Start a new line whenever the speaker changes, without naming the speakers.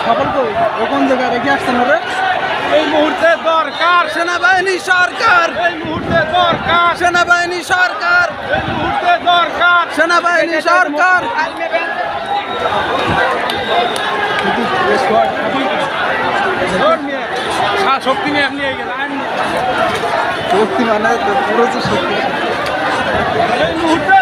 সফল কই কোন জায়গায় রেখে আসছেন রে?
এই মুহূর্তে দরকার
সেনাবাহিনী সরকার,
এই মুহূর্তে দরকার
সেনাবাহিনী সরকার,
এই মুহূর্তে দরকার
সেনাবাহিনী সরকার।
শক্তি নিয়ে আপনি এই গেলেন
শক্তি মানে পুরো যে শক্তি।
এই মুহূর্তে